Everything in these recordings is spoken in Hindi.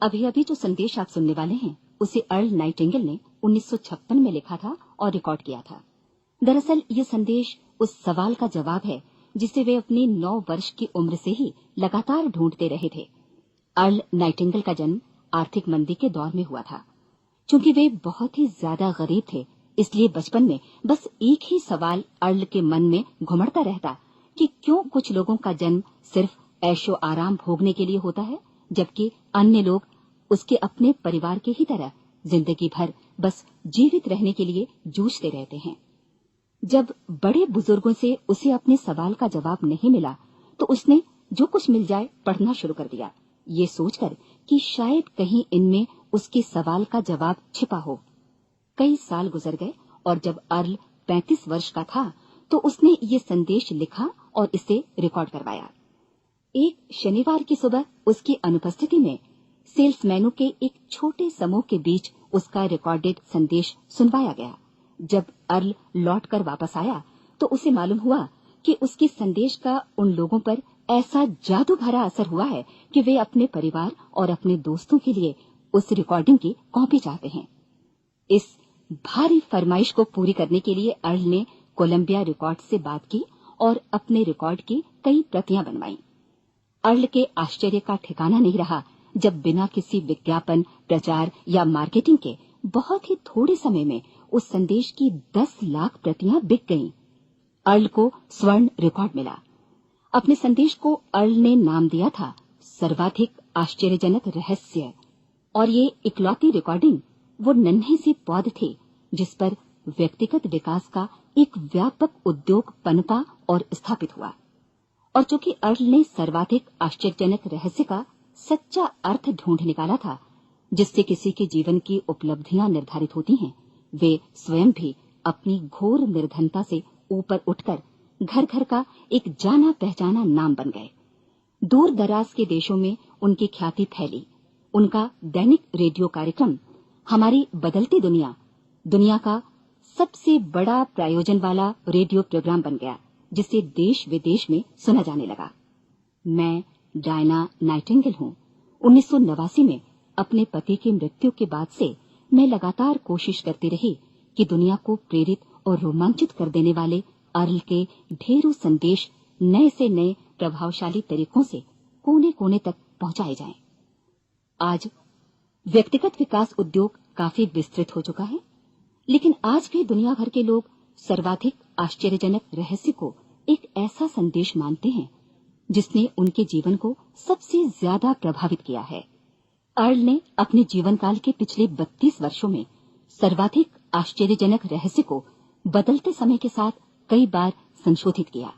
अभी अभी जो संदेश आप सुनने वाले हैं उसे अर्ल नाइटिंगेल ने 1956 में लिखा था और रिकॉर्ड किया था। दरअसल ये संदेश उस सवाल का जवाब है जिसे वे अपनी 9 वर्ष की उम्र से ही लगातार ढूंढते रहे थे। अर्ल नाइटिंगेल का जन्म आर्थिक मंदी के दौर में हुआ था। चूंकि वे बहुत ही ज्यादा गरीब थे, इसलिए बचपन में बस एक ही सवाल अर्ल के मन में घुमड़ता रहता कि क्यों कुछ लोगों का जन्म सिर्फ ऐशो आराम भोगने के लिए होता है, जबकि अन्य लोग उसके अपने परिवार के ही तरह जिंदगी भर बस जीवित रहने के लिए जूझते रहते हैं। जब बड़े बुजुर्गों से उसे अपने सवाल का जवाब नहीं मिला, तो उसने जो कुछ मिल जाए पढ़ना शुरू कर दिया, ये सोचकर कि शायद कहीं इनमें उसके सवाल का जवाब छिपा हो। कई साल गुजर गए और जब अर्ल 35 वर्ष का था, तो उसने ये संदेश लिखा और इसे रिकॉर्ड करवाया। एक शनिवार की सुबह उसकी अनुपस्थिति में सेल्समैनों के एक छोटे समूह के बीच उसका रिकॉर्डेड संदेश सुनवाया गया। जब अर्ल लौटकर वापस आया, तो उसे मालूम हुआ कि उसके संदेश का उन लोगों पर ऐसा जादू भरा असर हुआ है कि वे अपने परिवार और अपने दोस्तों के लिए उस रिकॉर्डिंग की कॉपी चाहते हैं। इस भारी फरमाइश को पूरी करने के लिए अर्ल ने कोलंबिया रिकॉर्ड से बात की और अपने रिकॉर्ड की कई प्रतियां बनवाई। अर्ल के आश्चर्य का ठिकाना नहीं रहा जब बिना किसी विज्ञापन, प्रचार या मार्केटिंग के बहुत ही थोड़े समय में उस संदेश की 10 लाख प्रतियां बिक गईं। अर्ल को स्वर्ण रिकॉर्ड मिला। अपने संदेश को अर्ल ने नाम दिया था सर्वाधिक आश्चर्यजनक रहस्य, और ये इकलौती रिकॉर्डिंग वो नन्हे से पौध थे जिस पर व्यक्तिगत विकास का एक व्यापक उद्योग पनपा और स्थापित हुआ। और चूंकि अर्ल ने सर्वाधिक आश्चर्यजनक रहस्य का सच्चा अर्थ ढूंढ निकाला था, जिससे किसी के जीवन की उपलब्धियां निर्धारित होती हैं, वे स्वयं भी अपनी घोर निर्धनता से ऊपर उठकर घर घर का एक जाना पहचाना नाम बन गए। दूर दराज के देशों में उनकी ख्याति फैली। उनका दैनिक रेडियो कार्यक्रम हमारी बदलती दुनिया का सबसे बड़ा प्रायोजन वाला रेडियो प्रोग्राम बन गया, जिसे देश विदेश में सुना जाने लगा। मैं डायना नाइटिंगेल हूँ। 1989 में अपने पति की मृत्यु के बाद से मैं लगातार कोशिश करती रही कि दुनिया को प्रेरित और रोमांचित कर देने वाले अर्ल के ढेरों संदेश नए से नए प्रभावशाली तरीकों से कोने कोने तक पहुंचाए जाएं। आज व्यक्तिगत विकास उद्योग काफी विस्तृत हो चुका है, लेकिन आज भी दुनिया भर के लोग सर्वाधिक आश्चर्यजनक रहस्य को एक ऐसा संदेश मानते हैं जिसने उनके जीवन को सबसे ज्यादा प्रभावित किया है। अर्ल ने अपने जीवन काल के पिछले 32 वर्षों में सर्वाधिक आश्चर्यजनक रहस्य को बदलते समय के साथ कई बार संशोधित किया।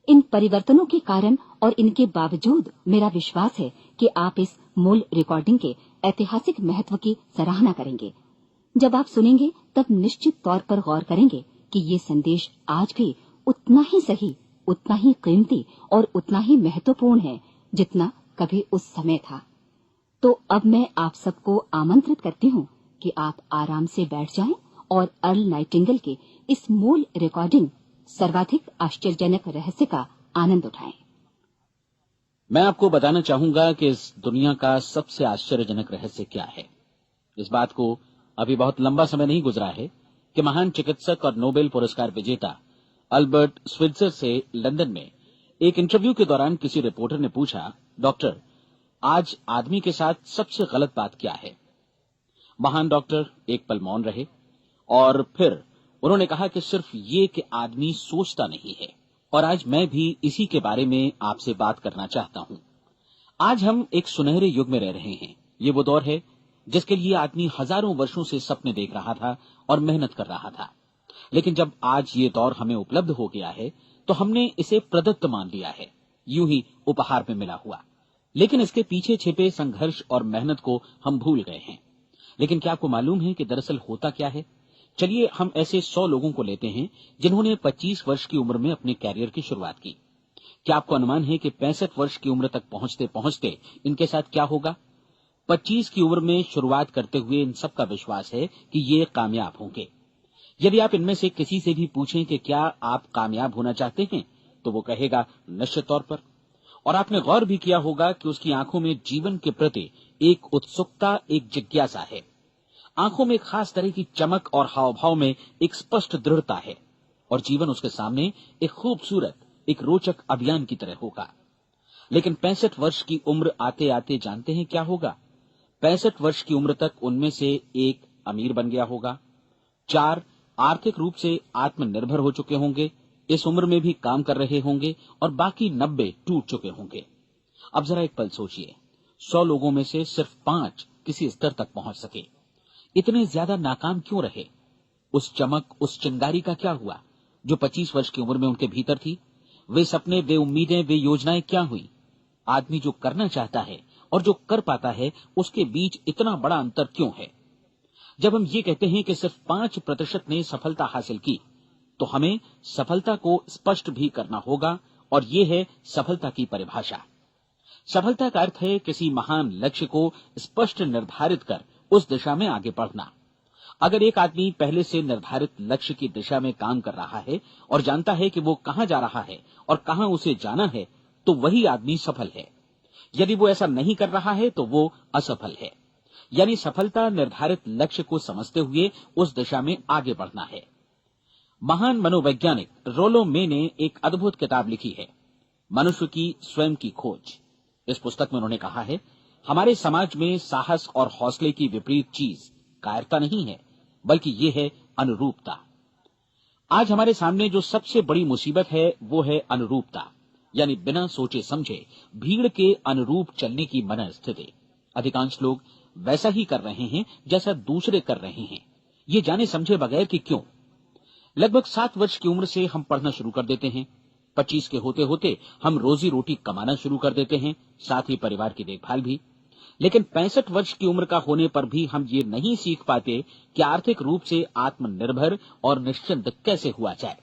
इन परिवर्तनों के कारण और इनके बावजूद मेरा विश्वास है कि आप इस मूल रिकॉर्डिंग के ऐतिहासिक महत्व की सराहना करेंगे। जब आप सुनेंगे तब निश्चित तौर पर गौर करेंगे कि ये संदेश आज भी उतना ही सही, उतना ही कीमती और उतना ही महत्वपूर्ण है जितना कभी उस समय था। तो अब मैं आप सबको आमंत्रित करती हूँ कि आप आराम से बैठ जाएं और अर्ल नाइटिंगेल के इस मूल रिकॉर्डिंग सर्वाधिक आश्चर्यजनक रहस्य का आनंद उठाएं। मैं आपको बताना चाहूंगा कि इस दुनिया का सबसे आश्चर्यजनक रहस्य क्या है। इस बात को अभी बहुत लंबा समय नहीं गुजरा है कि महान चिकित्सक और नोबेल पुरस्कार विजेता अल्बर्ट स्विट्जर से लंदन में एक इंटरव्यू के दौरान किसी रिपोर्टर ने पूछा, डॉक्टर, आज आदमी के साथ सबसे गलत बात क्या है? महान डॉक्टर एक पल मौन रहे और फिर उन्होंने कहा कि सिर्फ ये कि आदमी सोचता नहीं है। और आज मैं भी इसी के बारे में आपसे बात करना चाहता हूं। आज हम एक सुनहरे युग में रह रहे हैं। ये वो दौर है जिसके लिए आदमी हजारों वर्षों से सपने देख रहा था और मेहनत कर रहा था। लेकिन जब आज ये दौर हमें उपलब्ध हो गया है तो हमने इसे प्रदत्त मान लिया है, यूं ही उपहार में मिला हुआ। लेकिन इसके पीछे छिपे संघर्ष और मेहनत को हम भूल गए हैं। लेकिन क्या आपको मालूम है कि दरअसल होता क्या है? चलिए हम ऐसे 100 लोगों को लेते हैं जिन्होंने 25 वर्ष की उम्र में अपने कैरियर की शुरुआत की। क्या आपको अनुमान है कि 65 वर्ष की उम्र तक पहुंचते पहुंचते इनके साथ क्या होगा? 25 की उम्र में शुरुआत करते हुए इन सबका विश्वास है कि ये कामयाब होंगे। यदि आप इनमें से किसी से भी पूछें कि क्या आप कामयाब होना चाहते हैं, तो वो कहेगा निश्चित तौर पर। और आपने गौर भी किया होगा कि उसकी आंखों में जीवन के प्रति एक उत्सुकता, एक जिज्ञासा है। आंखों में एक खास तरह की चमक और हाव भाव में एक स्पष्ट दृढ़ता है और जीवन उसके सामने एक खूबसूरत, एक रोचक अभियान की तरह होगा। लेकिन 65 वर्ष की उम्र आते आते जानते हैं क्या होगा? 65 वर्ष की उम्र तक उनमें से एक अमीर बन गया होगा, 4 आर्थिक रूप से आत्मनिर्भर हो चुके होंगे, इस उम्र में भी काम कर रहे होंगे और बाकी 90 टूट चुके होंगे। अब जरा एक पल सोचिए, 100 लोगों में से सिर्फ 5 किसी स्तर तक पहुंच सके। इतने ज्यादा नाकाम क्यों रहे? उस चमक, उस चिंगारी का क्या हुआ जो 25 वर्ष की उम्र में उनके भीतर थी? वे सपने, वे उम्मीदें, वे योजनाएं क्या हुई? आदमी जो करना चाहता है और जो कर पाता है, उसके बीच इतना बड़ा अंतर क्यों है? जब हम ये कहते हैं कि सिर्फ 5% ने सफलता हासिल की, तो हमें सफलता को स्पष्ट भी करना होगा, और ये है सफलता की परिभाषा। सफलता का अर्थ है किसी महान लक्ष्य को स्पष्ट निर्धारित कर उस दिशा में आगे बढ़ना। अगर एक आदमी पहले से निर्धारित लक्ष्य की दिशा में काम कर रहा है और जानता है कि वो कहां जा रहा है और कहां उसे जाना है, तो वही आदमी सफल है। यदि वो ऐसा नहीं कर रहा है तो वो असफल है। यानी सफलता निर्धारित लक्ष्य को समझते हुए उस दिशा में आगे बढ़ना है। महान मनोवैज्ञानिक रोलो मे ने एक अद्भुत किताब लिखी है, मनुष्य की स्वयं की खोज। इस पुस्तक में उन्होंने कहा है, हमारे समाज में साहस और हौसले की विपरीत चीज कायरता नहीं है, बल्कि ये है अनुरूपता। आज हमारे सामने जो सबसे बड़ी मुसीबत है वो है अनुरूपता, यानी बिना सोचे समझे भीड़ के अनुरूप चलने की मनस्थिति। अधिकांश लोग वैसा ही कर रहे हैं जैसा दूसरे कर रहे हैं, ये जाने समझे बगैर कि क्यों। लगभग 7 वर्ष की उम्र से हम पढ़ना शुरू कर देते हैं, 25 के होते होते हम रोजी रोटी कमाना शुरू कर देते हैं, साथ ही परिवार की देखभाल भी। लेकिन 65 वर्ष की उम्र का होने पर भी हम ये नहीं सीख पाते कि आर्थिक रूप से आत्मनिर्भर और निश्चिंत कैसे हुआ जाए।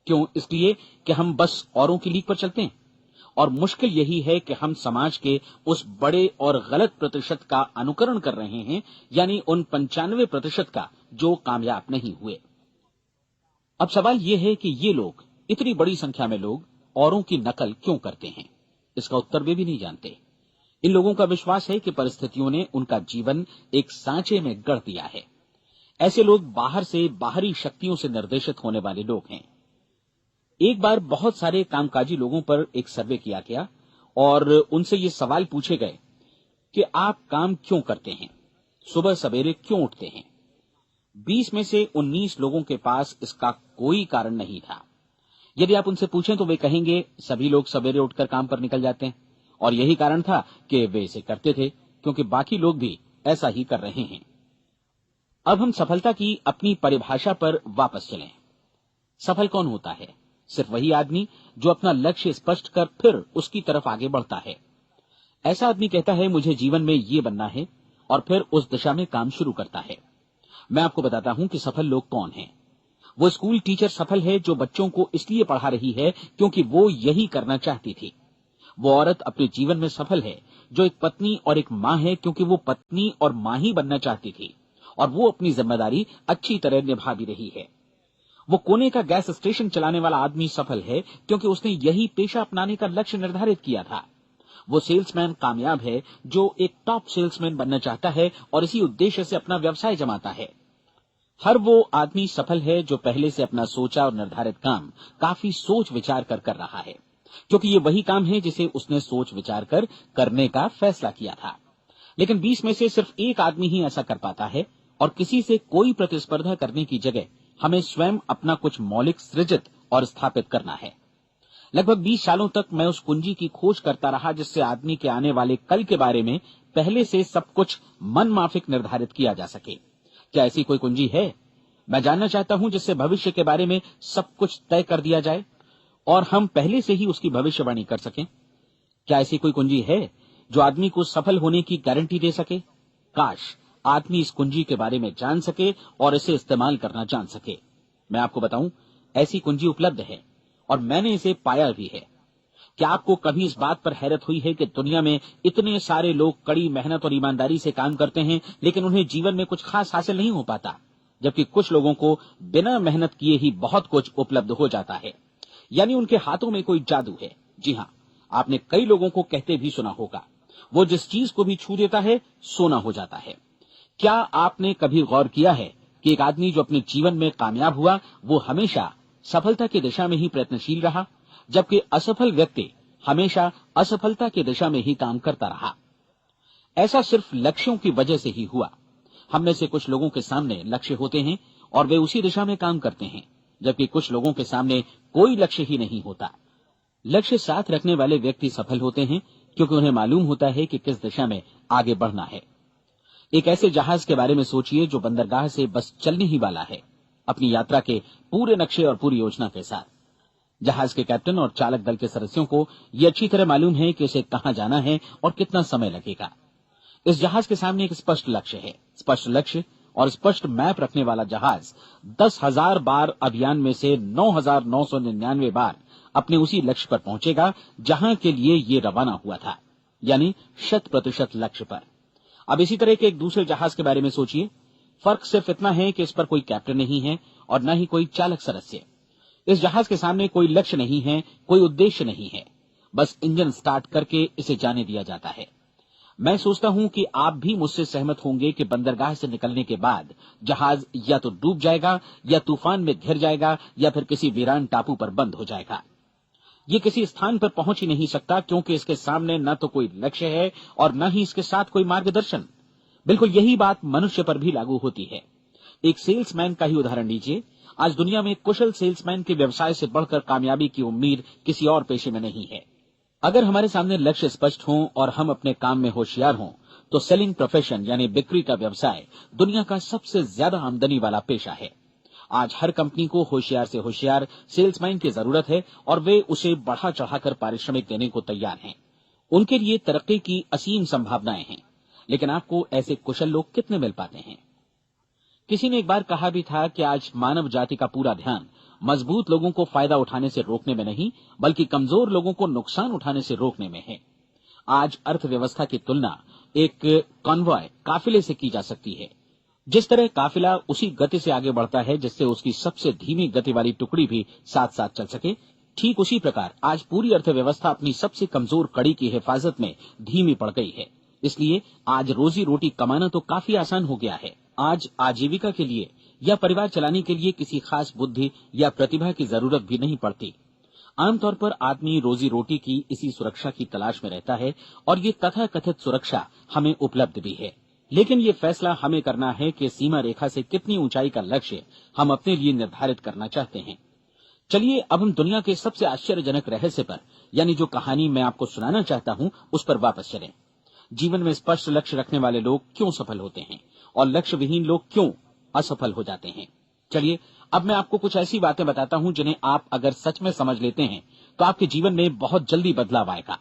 क्यों? इसलिए कि हम बस औरों की लीक पर चलते हैं। और मुश्किल यही है कि हम समाज के उस बड़े और गलत प्रतिशत का अनुकरण कर रहे हैं, यानी उन 95% का जो कामयाब नहीं हुए। अब सवाल यह है कि ये लोग, इतनी बड़ी संख्या में लोग, औरों की नकल क्यों करते हैं? इसका उत्तर वे भी नहीं जानते। इन लोगों का विश्वास है कि परिस्थितियों ने उनका जीवन एक सांचे में गढ़ दिया है। ऐसे लोग बाहर से, बाहरी शक्तियों से निर्देशित होने वाले लोग हैं। एक बार बहुत सारे कामकाजी लोगों पर एक सर्वे किया गया और उनसे ये सवाल पूछे गए कि आप काम क्यों करते हैं, सुबह सवेरे क्यों उठते हैं? 20 में से 19 लोगों के पास इसका कोई कारण नहीं था। यदि आप उनसे पूछें तो वे कहेंगे सभी लोग सवेरे उठकर काम पर निकल जाते हैं, और यही कारण था कि वे इसे करते थे क्योंकि बाकी लोग भी ऐसा ही कर रहे हैं। अब हम सफलता की अपनी परिभाषा पर वापस चलें। सफल कौन होता है? सिर्फ वही आदमी जो अपना लक्ष्य स्पष्ट कर फिर उसकी तरफ आगे बढ़ता है। ऐसा आदमी कहता है मुझे जीवन में ये बनना है, और फिर उस दिशा में काम शुरू करता है। मैं आपको बताता हूं कि सफल लोग कौन हैं। वो स्कूल टीचर सफल है जो बच्चों को इसलिए पढ़ा रही है क्योंकि वो यही करना चाहती थी। वो औरत अपने जीवन में सफल है जो एक पत्नी और एक मां है क्योंकि वो पत्नी और मां ही बनना चाहती थी, और वो अपनी जिम्मेदारी अच्छी तरह निभा भी रही है। वो कोने का गैस स्टेशन चलाने वाला आदमी सफल है क्योंकि उसने यही पेशा अपनाने का लक्ष्य निर्धारित किया था। वो सेल्समैन कामयाब है जो एक टॉप सेल्समैन बनना चाहता है और इसी उद्देश्य से अपना व्यवसाय जमाता है। हर वो आदमी सफल है जो पहले से अपना सोचा और निर्धारित काम काफी सोच विचार कर रहा है, क्योंकि ये वही काम है जिसे उसने सोच विचार कर करने का फैसला किया था। लेकिन 20 में से सिर्फ एक आदमी ही ऐसा कर पाता है, और किसी से कोई प्रतिस्पर्धा करने की जगह हमें स्वयं अपना कुछ मौलिक सृजित और स्थापित करना है। लगभग 20 सालों तक मैं उस कुंजी की खोज करता रहा जिससे आदमी के आने वाले कल के बारे में पहले से सब कुछ मन माफिक निर्धारित किया जा सके। क्या ऐसी कोई कुंजी है? मैं जानना चाहता हूं जिससे भविष्य के बारे में सब कुछ तय कर दिया जाए और हम पहले से ही उसकी भविष्यवाणी कर सकें। क्या ऐसी कोई कुंजी है जो आदमी को सफल होने की गारंटी दे सके? काश आदमी इस कुंजी के बारे में जान सके और इसे इस्तेमाल करना जान सके। मैं आपको बताऊं, ऐसी कुंजी उपलब्ध है और मैंने इसे पाया भी है। क्या आपको कभी इस बात पर हैरत हुई है कि दुनिया में इतने सारे लोग कड़ी मेहनत और ईमानदारी से काम करते हैं लेकिन उन्हें जीवन में कुछ खास हासिल नहीं हो पाता, जबकि कुछ लोगों को बिना मेहनत किए ही बहुत कुछ उपलब्ध हो जाता है। यानी उनके हाथों में कोई जादू है। जी हाँ, आपने कई लोगों को कहते भी सुना होगा, वो जिस चीज को भी छू देता है सोना हो जाता है। क्या आपने कभी गौर किया है कि एक आदमी जो अपने जीवन में कामयाब हुआ वो हमेशा सफलता की दिशा में ही प्रयत्नशील रहा, जबकि असफल व्यक्ति हमेशा असफलता की दिशा में ही काम करता रहा। ऐसा सिर्फ लक्ष्यों की वजह से ही हुआ। हम में से कुछ लोगों के सामने लक्ष्य होते हैं और वे उसी दिशा में काम करते हैं, जबकि कुछ लोगों के सामने कोई लक्ष्य ही नहीं होता। लक्ष्य साथ रखने वाले व्यक्ति सफल होते हैं क्योंकि उन्हें मालूम होता है कि किस दिशा में आगे बढ़ना है। एक ऐसे जहाज के बारे में सोचिए जो बंदरगाह से बस चलने ही वाला है, अपनी यात्रा के पूरे नक्शे और पूरी योजना के साथ। जहाज के कैप्टन और चालक दल के सदस्यों को यह अच्छी तरह मालूम है कि उसे कहां जाना है और कितना समय लगेगा। इस जहाज के सामने एक स्पष्ट लक्ष्य है। स्पष्ट लक्ष्य और स्पष्ट मैप रखने वाला जहाज 10,000 बार अभियान में से 9,999 बार अपने उसी लक्ष्य पर पहुंचेगा जहां के लिए ये रवाना हुआ था, यानी 100% लक्ष्य पर। अब इसी तरह के एक दूसरे जहाज के बारे में सोचिए। फर्क सिर्फ इतना है कि इस पर कोई कैप्टन नहीं है और न ही कोई चालक सदस्य। इस जहाज के सामने कोई लक्ष्य नहीं है, कोई उद्देश्य नहीं है, बस इंजन स्टार्ट करके इसे जाने दिया जाता है। मैं सोचता हूं कि आप भी मुझसे सहमत होंगे कि बंदरगाह से निकलने के बाद जहाज या तो डूब जाएगा या तूफान में घिर जाएगा या फिर किसी वीरान टापू पर बंद हो जाएगा। ये किसी स्थान पर पहुंच ही नहीं सकता क्योंकि इसके सामने न तो कोई लक्ष्य है और न ही इसके साथ कोई मार्गदर्शन। बिल्कुल यही बात मनुष्य पर भी लागू होती है। एक सेल्समैन का ही उदाहरण लीजिए। आज दुनिया में कुशल सेल्समैन के व्यवसाय से बढ़कर कामयाबी की उम्मीद किसी और पेशे में नहीं है। अगर हमारे सामने लक्ष्य स्पष्ट हों और हम अपने काम में होशियार हों तो सेलिंग प्रोफेशन यानी बिक्री का व्यवसाय दुनिया का सबसे ज्यादा आमदनी वाला पेशा है। आज हर कंपनी को होशियार से होशियार सेल्समैन की जरूरत है और वे उसे बढ़ा चढ़ाकर पारिश्रमिक देने को तैयार हैं। उनके लिए तरक्की की असीम संभावनाएं हैं, लेकिन आपको ऐसे कुशल लोग कितने मिल पाते हैं? किसी ने एक बार कहा भी था कि आज मानव जाति का पूरा ध्यान मजबूत लोगों को फायदा उठाने से रोकने में नहीं, बल्कि कमजोर लोगों को नुकसान उठाने से रोकने में है। आज अर्थव्यवस्था की तुलना एक कॉन्वॉय काफिले से की जा सकती है। जिस तरह काफिला उसी गति से आगे बढ़ता है जिससे उसकी सबसे धीमी गति वाली टुकड़ी भी साथ साथ चल सके, ठीक उसी प्रकार आज पूरी अर्थव्यवस्था अपनी सबसे कमजोर कड़ी की हिफाजत में धीमी पड़ गई है। इसलिए आज रोजी रोटी कमाना तो काफी आसान हो गया है। आज आजीविका के लिए या परिवार चलाने के लिए किसी खास बुद्धि या प्रतिभा की जरूरत भी नहीं पड़ती। आमतौर पर आदमी रोजी रोटी की इसी सुरक्षा की तलाश में रहता है और ये तथाकथित सुरक्षा हमें उपलब्ध भी है। लेकिन ये फैसला हमें करना है कि सीमा रेखा से कितनी ऊंचाई का लक्ष्य हम अपने लिए निर्धारित करना चाहते हैं। चलिए अब हम दुनिया के सबसे आश्चर्यजनक रहस्य पर, यानी जो कहानी मैं आपको सुनाना चाहता हूं, उस पर वापस चलें। जीवन में स्पष्ट लक्ष्य रखने वाले लोग क्यों सफल होते हैं और लक्ष्य विहीन लोग क्यों असफल हो जाते हैं। चलिए अब मैं आपको कुछ ऐसी बातें बताता हूं जिन्हें आप अगर सच में समझ लेते हैं तो आपके जीवन में बहुत जल्दी बदलाव आएगा।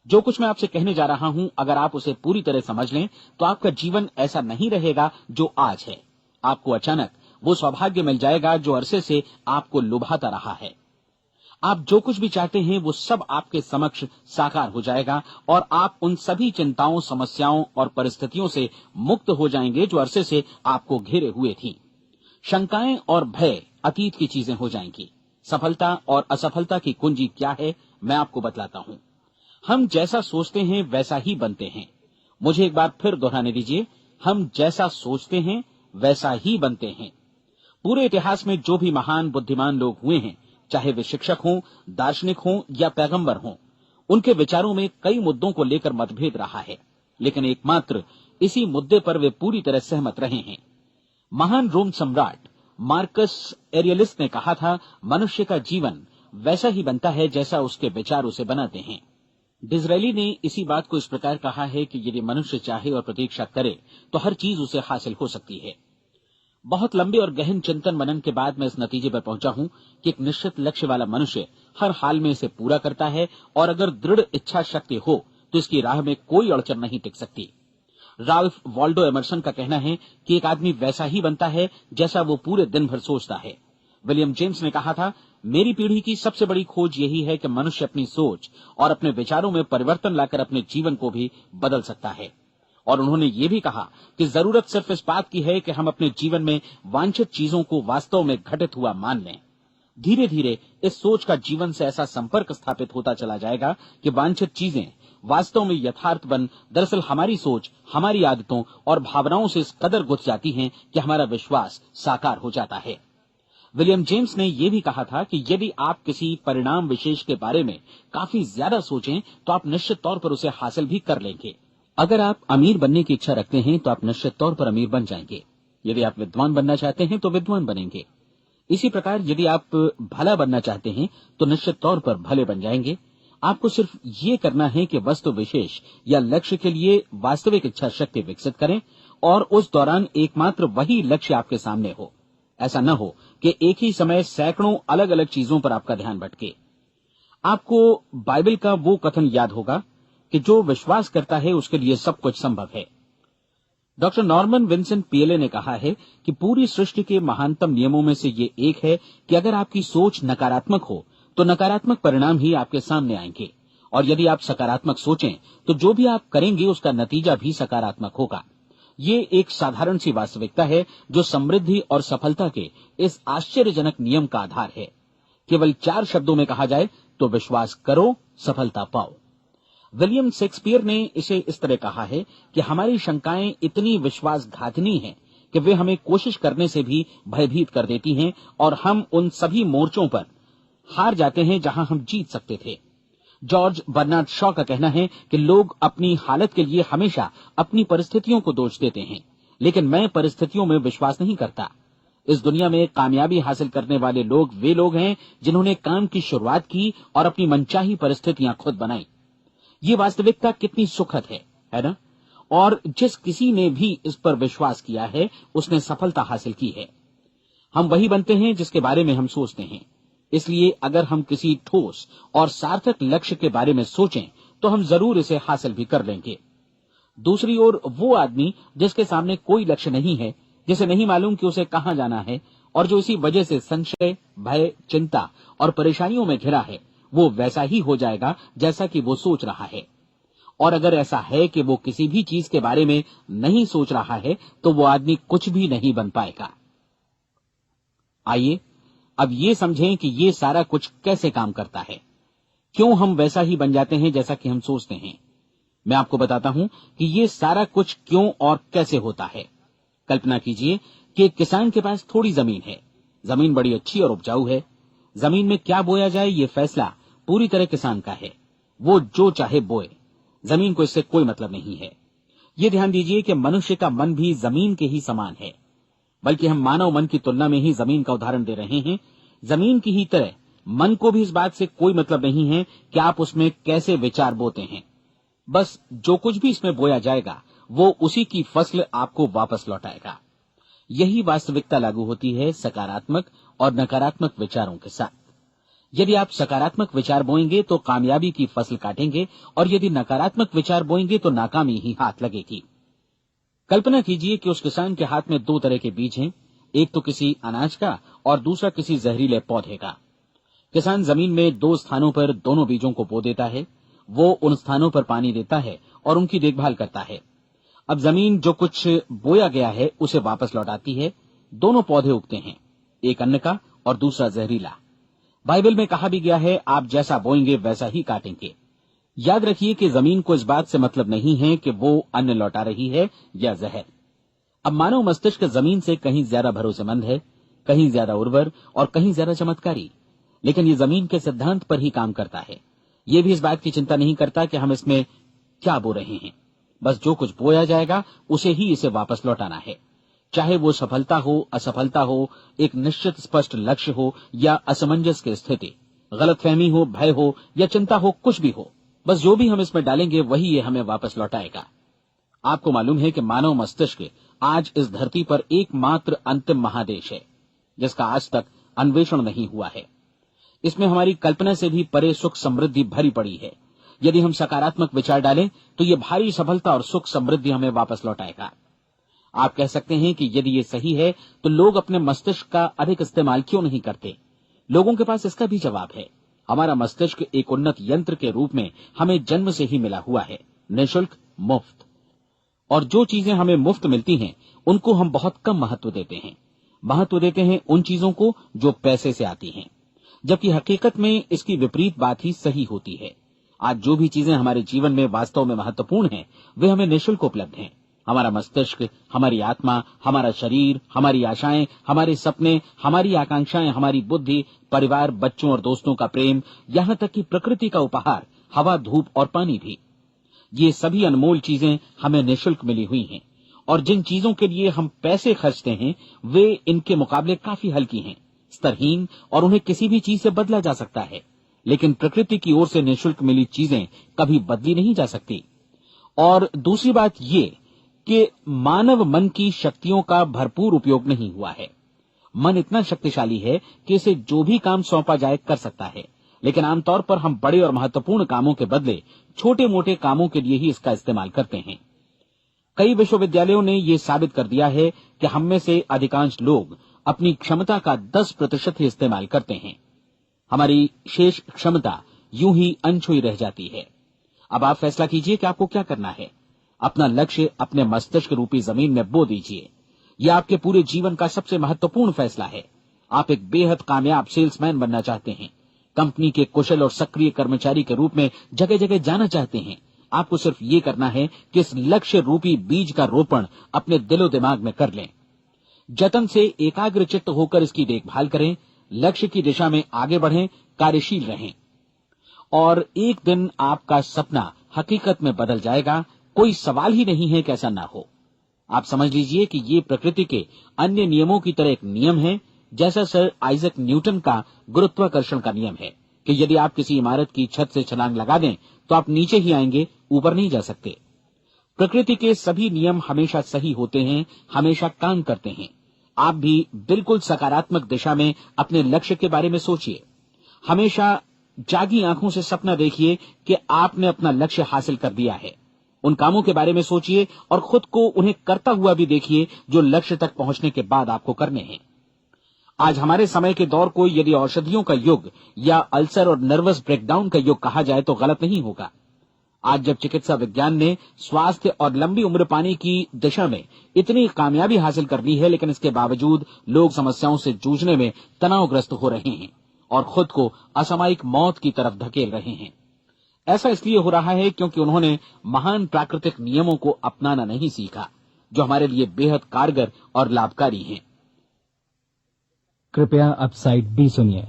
जो कुछ मैं आपसे कहने जा रहा हूं, अगर आप उसे पूरी तरह समझ लें तो आपका जीवन ऐसा नहीं रहेगा जो आज है। आपको अचानक वो सौभाग्य मिल जाएगा जो अरसे से आपको लुभाता रहा है। आप जो कुछ भी चाहते हैं वो सब आपके समक्ष साकार हो जाएगा और आप उन सभी चिंताओं, समस्याओं और परिस्थितियों से मुक्त हो जाएंगे जो अरसे से आपको घेरे हुए थी। शंकाएं और भय अतीत की चीजें हो जाएंगी। सफलता और असफलता की कुंजी क्या है, मैं आपको बतलाता हूं। हम जैसा सोचते हैं वैसा ही बनते हैं। मुझे एक बार फिर दोहराने दीजिए, हम जैसा सोचते हैं वैसा ही बनते हैं। पूरे इतिहास में जो भी महान बुद्धिमान लोग हुए हैं, चाहे वे शिक्षक हों, दार्शनिक हों या पैगंबर हों, उनके विचारों में कई मुद्दों को लेकर मतभेद रहा है, लेकिन एकमात्र इसी मुद्दे पर वे पूरी तरह सहमत रहे हैं। महान रोम सम्राट मार्कस एरियलिस ने कहा था, मनुष्य का जीवन वैसा ही बनता है जैसा उसके विचार उसे बनाते हैं। डिज़रायली ने इसी बात को इस प्रकार कहा है कि यदि मनुष्य चाहे और प्रतीक्षा करे तो हर चीज उसे हासिल हो सकती है। बहुत लंबे और गहन चिंतन मनन के बाद मैं इस नतीजे पर पहुंचा हूं कि एक निश्चित लक्ष्य वाला मनुष्य हर हाल में इसे पूरा करता है और अगर दृढ़ इच्छा शक्ति हो तो इसकी राह में कोई अड़चन नहीं टिक सकती। राल्फ वॉल्डो एमर्सन का कहना है कि एक आदमी वैसा ही बनता है जैसा वो पूरे दिन भर सोचता है। विलियम जेम्स ने कहा था, मेरी पीढ़ी की सबसे बड़ी खोज यही है कि मनुष्य अपनी सोच और अपने विचारों में परिवर्तन लाकर अपने जीवन को भी बदल सकता है। और उन्होंने ये भी कहा कि जरूरत सिर्फ इस बात की है कि हम अपने जीवन में वांछित चीजों को वास्तव में घटित हुआ मान लें। धीरे धीरे इस सोच का जीवन से ऐसा संपर्क स्थापित होता चला जाएगा कि वांछित चीजें वास्तव में यथार्थ बन दरअसल हमारी सोच, हमारी आदतों और भावनाओं से इस कदर गुथ जाती हैं कि हमारा विश्वास साकार हो जाता है। विलियम जेम्स ने यह भी कहा था कि यदि आप किसी परिणाम विशेष के बारे में काफी ज्यादा सोचें तो आप निश्चित तौर पर उसे हासिल भी कर लेंगे। अगर आप अमीर बनने की इच्छा रखते हैं तो आप निश्चित तौर पर अमीर बन जाएंगे। यदि आप विद्वान बनना चाहते हैं तो विद्वान बनेंगे। इसी प्रकार यदि आप भला बनना चाहते हैं तो निश्चित तौर पर भले बन जाएंगे। आपको सिर्फ ये करना है कि वस्तु विशेष या लक्ष्य के लिए वास्तविक इच्छा शक्ति विकसित करें और उस दौरान एकमात्र वही लक्ष्य आपके सामने हो। ऐसा न हो कि एक ही समय सैकड़ों अलग अलग चीजों पर आपका ध्यान भटके। आपको बाइबल का वो कथन याद होगा कि जो विश्वास करता है उसके लिए सब कुछ संभव है। डॉक्टर नॉर्मन विंसेंट पीएले ने कहा है कि पूरी सृष्टि के महानतम नियमों में से ये एक है कि अगर आपकी सोच नकारात्मक हो तो नकारात्मक परिणाम ही आपके सामने आएंगे, और यदि आप सकारात्मक सोचें तो जो भी आप करेंगे उसका नतीजा भी सकारात्मक होगा। ये एक साधारण सी वास्तविकता है जो समृद्धि और सफलता के इस आश्चर्यजनक नियम का आधार है। केवल 4 शब्दों में कहा जाए तो विश्वास करो, सफलता पाओ। विलियम शेक्सपियर ने इसे इस तरह कहा है कि हमारी शंकाएं इतनी विश्वासघातिनी हैं कि वे हमें कोशिश करने से भी भयभीत कर देती हैं और हम उन सभी मोर्चों पर हार जाते हैं जहां हम जीत सकते थे। जॉर्ज बर्नार्ड शॉ का कहना है कि लोग अपनी हालत के लिए हमेशा अपनी परिस्थितियों को दोष देते हैं, लेकिन मैं परिस्थितियों में विश्वास नहीं करता। इस दुनिया में कामयाबी हासिल करने वाले लोग वे लोग हैं जिन्होंने काम की शुरुआत की और अपनी मनचाही परिस्थितियां खुद बनाई। ये वास्तविकता कितनी सुखद है ना? और जिस किसी ने भी इस पर विश्वास किया है उसने सफलता हासिल की है। हम वही बनते हैं जिसके बारे में हम सोचते हैं। इसलिए अगर हम किसी ठोस और सार्थक लक्ष्य के बारे में सोचें तो हम जरूर इसे हासिल भी कर लेंगे। दूसरी ओर वो आदमी जिसके सामने कोई लक्ष्य नहीं है, जिसे नहीं मालूम कि उसे कहां जाना है और जो इसी वजह से संशय, भय, चिंता और परेशानियों में घिरा है, वो वैसा ही हो जाएगा जैसा कि वो सोच रहा है। और अगर ऐसा है कि वो किसी भी चीज के बारे में नहीं सोच रहा है तो वो आदमी कुछ भी नहीं बन पाएगा। आइए अब ये समझें कि ये सारा कुछ कैसे काम करता है, क्यों हम वैसा ही बन जाते हैं जैसा कि हम सोचते हैं। मैं आपको बताता हूं कि ये सारा कुछ क्यों और कैसे होता है। कल्पना कीजिए कि एक किसान के पास थोड़ी जमीन है। जमीन बड़ी अच्छी और उपजाऊ है। जमीन में क्या बोया जाए ये फैसला पूरी तरह किसान का है। वो जो चाहे बोए, जमीन को इससे कोई मतलब नहीं है। ये ध्यान दीजिए कि मनुष्य का मन भी जमीन के ही समान है, बल्कि हम मानव मन की तुलना में ही जमीन का उदाहरण दे रहे हैं। जमीन की ही तरह मन को भी इस बात से कोई मतलब नहीं है कि आप उसमें कैसे विचार बोते हैं। बस जो कुछ भी इसमें बोया जाएगा वो उसी की फसल आपको वापस लौटाएगा। यही वास्तविकता लागू होती है सकारात्मक और नकारात्मक विचारों के साथ। यदि आप सकारात्मक विचार बोएंगे तो कामयाबी की फसल काटेंगे, और यदि नकारात्मक विचार बोएंगे तो नाकामी ही हाथ लगेगी। कल्पना कीजिए कि उस किसान के हाथ में 2 तरह के बीज हैं, एक तो किसी अनाज का और दूसरा किसी जहरीले पौधे का। किसान जमीन में 2 स्थानों पर दोनों बीजों को बो देता है। वो उन स्थानों पर पानी देता है और उनकी देखभाल करता है। अब जमीन जो कुछ बोया गया है उसे वापस लौटाती है। दोनों पौधे उगते हैं, एक अन्न का और दूसरा जहरीला। बाइबल में कहा भी गया है, आप जैसा बोएंगे वैसा ही काटेंगे। याद रखिए कि जमीन को इस बात से मतलब नहीं है कि वो अन्न लौटा रही है या जहर। अब मानव मस्तिष्क जमीन से कहीं ज्यादा भरोसेमंद है, कहीं ज्यादा उर्वर और कहीं ज्यादा चमत्कारी, लेकिन ये जमीन के सिद्धांत पर ही काम करता है। ये भी इस बात की चिंता नहीं करता कि हम इसमें क्या बो रहे हैं। बस जो कुछ बोया जाएगा उसे ही इसे वापस लौटाना है, चाहे वो सफलता हो, असफलता हो, एक निश्चित स्पष्ट लक्ष्य हो या असमंजस की स्थिति, गलतफहमी हो, भय हो या चिंता हो, कुछ भी हो। बस जो भी हम इसमें डालेंगे वही ये हमें वापस लौटाएगा। आपको मालूम है कि मानव मस्तिष्क आज इस धरती पर एकमात्र अंतिम महादेश है जिसका आज तक अन्वेषण नहीं हुआ है। इसमें हमारी कल्पना से भी परे सुख समृद्धि भरी पड़ी है। यदि हम सकारात्मक विचार डालें तो ये भारी सफलता और सुख समृद्धि हमें वापस लौटाएगा। आप कह सकते हैं कि यदि ये सही है तो लोग अपने मस्तिष्क का अधिक इस्तेमाल क्यों नहीं करते? लोगों के पास इसका भी जवाब है। हमारा मस्तिष्क एक उन्नत यंत्र के रूप में हमें जन्म से ही मिला हुआ है, निःशुल्क, मुफ्त। और जो चीजें हमें मुफ्त मिलती हैं उनको हम बहुत कम महत्व देते हैं। महत्व देते हैं उन चीजों को जो पैसे से आती हैं। जबकि हकीकत में इसकी विपरीत बात ही सही होती है। आज जो भी चीजें हमारे जीवन में वास्तव में महत्वपूर्ण हैं, वे हमें निःशुल्क उपलब्ध हैं। हमारा मस्तिष्क, हमारी आत्मा, हमारा शरीर, हमारी आशाएं, हमारे सपने, हमारी आकांक्षाएं, हमारी बुद्धि, परिवार, बच्चों और दोस्तों का प्रेम, यहाँ तक कि प्रकृति का उपहार, हवा, धूप और पानी भी, ये सभी अनमोल चीजें हमें निःशुल्क मिली हुई हैं। और जिन चीजों के लिए हम पैसे खर्चते हैं, वे इनके मुकाबले काफी हल्की हैं, स्तरहीन, और उन्हें किसी भी चीज से बदला जा सकता है। लेकिन प्रकृति की ओर से निःशुल्क मिली चीजें कभी बदली नहीं जा सकती। और दूसरी बात ये कि मानव मन की शक्तियों का भरपूर उपयोग नहीं हुआ है। मन इतना शक्तिशाली है कि इसे जो भी काम सौंपा जाए कर सकता है, लेकिन आमतौर पर हम बड़े और महत्वपूर्ण कामों के बदले छोटे मोटे कामों के लिए ही इसका इस्तेमाल करते हैं। कई विश्वविद्यालयों ने यह साबित कर दिया है कि हम में से अधिकांश लोग अपनी क्षमता का 10% ही इस्तेमाल करते हैं। हमारी शेष क्षमता यूं ही अनछुई रह जाती है। अब आप फैसला कीजिए कि आपको क्या करना है। अपना लक्ष्य अपने मस्तिष्क रूपी जमीन में बो दीजिए। यह आपके पूरे जीवन का सबसे महत्वपूर्ण फैसला है। आप एक बेहद कामयाब सेल्समैन बनना चाहते हैं, कंपनी के कुशल और सक्रिय कर्मचारी के रूप में जगह जगह जाना चाहते हैं। आपको सिर्फ ये करना है कि इस लक्ष्य रूपी बीज का रोपण अपने दिलो दिमाग में कर लें। जतन से एकाग्रचित्त होकर इसकी देखभाल करें, लक्ष्य की दिशा में आगे बढ़ें, कार्यशील रहें, और एक दिन आपका सपना हकीकत में बदल जाएगा। कोई सवाल ही नहीं है कि ऐसा ना हो। आप समझ लीजिए कि ये प्रकृति के अन्य नियमों की तरह एक नियम है, जैसा सर आइजक न्यूटन का गुरुत्वाकर्षण का नियम है कि यदि आप किसी इमारत की छत से छलांग लगा दें तो आप नीचे ही आएंगे, ऊपर नहीं जा सकते। प्रकृति के सभी नियम हमेशा सही होते हैं, हमेशा काम करते हैं। आप भी बिल्कुल सकारात्मक दिशा में अपने लक्ष्य के बारे में सोचिए। हमेशा जागी आंखों से सपना देखिए कि आपने अपना लक्ष्य हासिल कर दिया है। उन कामों के बारे में सोचिए और खुद को उन्हें करता हुआ भी देखिए जो लक्ष्य तक पहुंचने के बाद आपको करने हैं। आज हमारे समय के दौर को यदि औषधियों का युग या अल्सर और नर्वस ब्रेकडाउन का युग कहा जाए तो गलत नहीं होगा। आज जब चिकित्सा विज्ञान ने स्वास्थ्य और लंबी उम्र पाने की दिशा में इतनी कामयाबी हासिल कर ली है, लेकिन इसके बावजूद लोग समस्याओं से जूझने में तनावग्रस्त हो रहे हैं और खुद को असामयिक मौत की तरफ धकेल रहे हैं। ऐसा इसलिए हो रहा है क्योंकि उन्होंने महान प्राकृतिक नियमों को अपनाना नहीं सीखा, जो हमारे लिए बेहद कारगर और लाभकारी हैं। कृपया अब साइड बी सुनिए।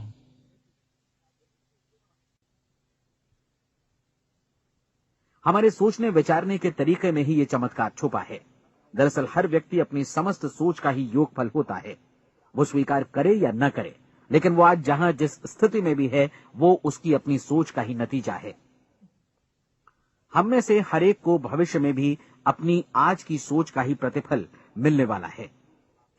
हमारे सोचने विचारने के तरीके में ही ये चमत्कार छुपा है। दरअसल हर व्यक्ति अपनी समस्त सोच का ही योगफल होता है, वो स्वीकार करे या न करे, लेकिन वो आज जहां जिस स्थिति में भी है वो उसकी अपनी सोच का ही नतीजा है। हम में से हर एक को भविष्य में भी अपनी आज की सोच का ही प्रतिफल मिलने वाला है,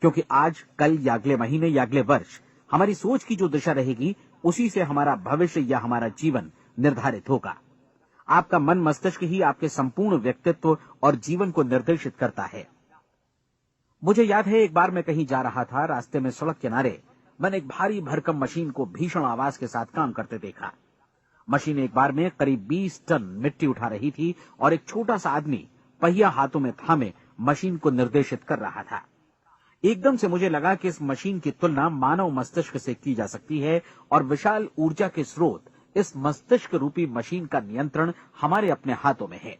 क्योंकि आज, कल या अगले महीने या अगले वर्ष हमारी सोच की जो दिशा रहेगी उसी से हमारा भविष्य या हमारा जीवन निर्धारित होगा। आपका मन मस्तिष्क ही आपके संपूर्ण व्यक्तित्व और जीवन को निर्देशित करता है। मुझे याद है एक बार मैं कहीं जा रहा था, रास्ते में सड़क किनारे मैंने एक भारी भरकम मशीन को भीषण आवाज के साथ काम करते देखा। मशीन एक बार में करीब 20 टन मिट्टी उठा रही थी और एक छोटा सा आदमी पहिया हाथों में थामे मशीन को निर्देशित कर रहा था। एकदम से मुझे लगा कि इस मशीन की तुलना मानव मस्तिष्क से की जा सकती है और विशाल ऊर्जा के स्रोत इस मस्तिष्क रूपी मशीन का नियंत्रण हमारे अपने हाथों में है।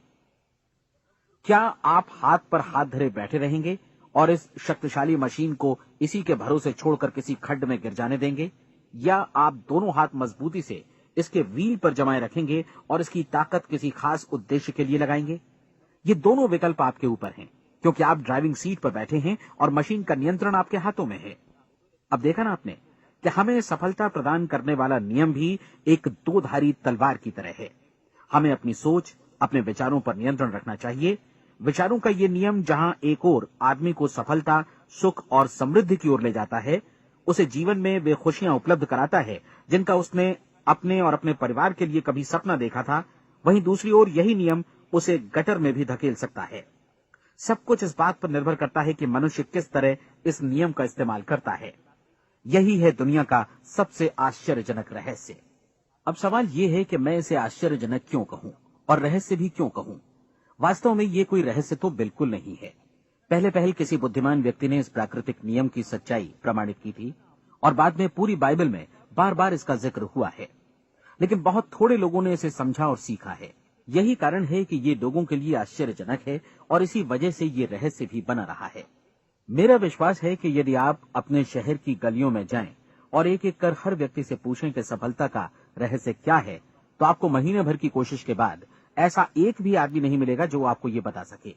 क्या आप हाथ पर हाथ धरे बैठे रहेंगे और इस शक्तिशाली मशीन को इसी के भरोसे छोड़कर किसी खड्ड में गिर जाने देंगे, या आप दोनों हाथ मजबूती से इसके व्हील पर जमाए रखेंगे और इसकी ताकत किसी खास उद्देश्य के लिए लगाएंगे? ये दोनों विकल्प आपके ऊपर हैं, क्योंकि आप ड्राइविंग सीट पर बैठे हैं और मशीन का नियंत्रण आपके हाथों में है। अब देखा ना आपने कि हमें सफलता प्रदान करने वाला नियम भी एक दो-धारी तलवार की तरह है। हमें अपनी सोच, अपने विचारों पर नियंत्रण रखना चाहिए। विचारों का ये नियम जहां एक ओर आदमी को सफलता, सुख और समृद्धि की ओर ले जाता है, उसे जीवन में वे खुशियां उपलब्ध कराता है जिनका उसने अपने और अपने परिवार के लिए कभी सपना देखा था, वहीं दूसरी ओर यही नियम उसे गटर में भी धकेल सकता है। सब कुछ इस बात पर निर्भर करता है कि मनुष्य किस तरह इस नियम का इस्तेमाल करता है। यही है दुनिया का सबसे आश्चर्यजनक रहस्य। अब सवाल यह है कि मैं इसे आश्चर्यजनक क्यों कहूं और रहस्य भी क्यों कहूं। वास्तव में ये कोई रहस्य तो बिल्कुल नहीं है। पहले किसी बुद्धिमान व्यक्ति ने इस प्राकृतिक नियम की सच्चाई प्रमाणित की थी और बाद में पूरी बाइबल में बार बार इसका जिक्र हुआ है, लेकिन बहुत थोड़े लोगों ने इसे समझा और सीखा है। यही कारण है कि ये लोगों के लिए आश्चर्यजनक है और इसी वजह से ये रहस्य भी बना रहा है। मेरा विश्वास है कि यदि आप अपने शहर की गलियों में जाएं और एक एक कर हर व्यक्ति से पूछें कि सफलता का रहस्य क्या है, तो आपको महीने भर की कोशिश के बाद ऐसा एक भी आदमी नहीं मिलेगा जो आपको ये बता सके।